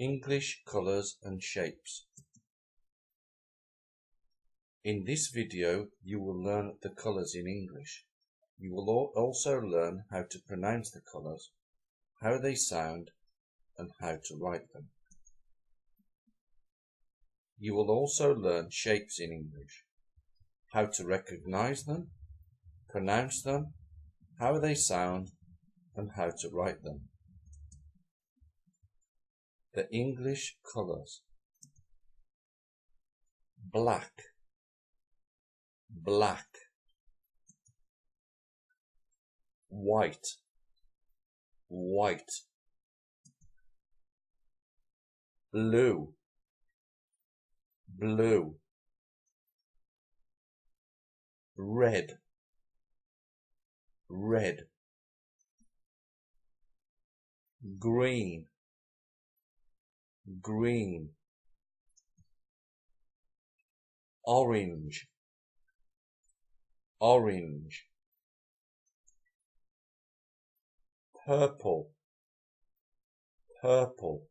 English colours and shapes. In this video you will learn the colours in English. You will also learn how to pronounce the colours, how they sound and how to write them. You will also learn shapes in English, how to recognise them, pronounce them, how they sound and how to write them. The English colours: black, black, white, white, blue, blue, red, red, green, green, orange, orange, purple, purple,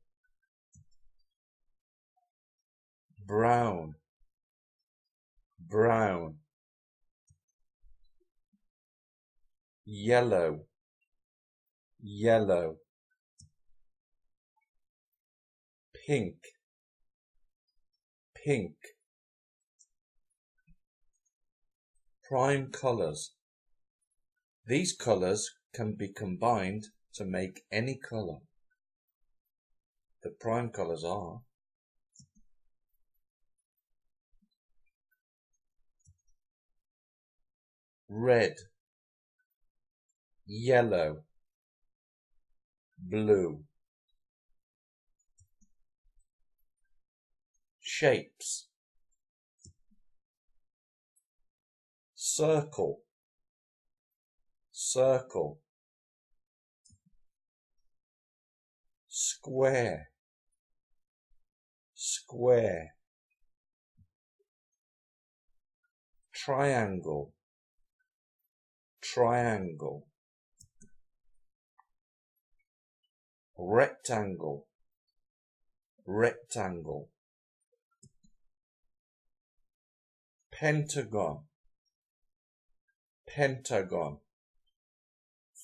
brown, brown, yellow, yellow, pink, pink. Prime colours. These colours can be combined to make any colour. The prime colours are red, yellow, blue. Shapes: circle, circle, square, square, triangle, triangle, rectangle, rectangle, pentagon, pentagon,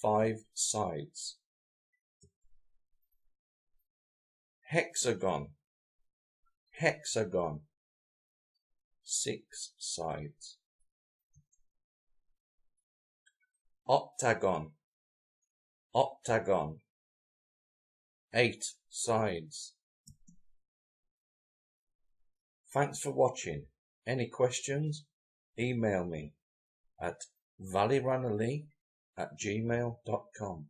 5 sides, hexagon, hexagon, 6 sides, octagon, octagon, 8 sides. Thanks for watching. Any questions? Email me at valleyranalea@gmail.com.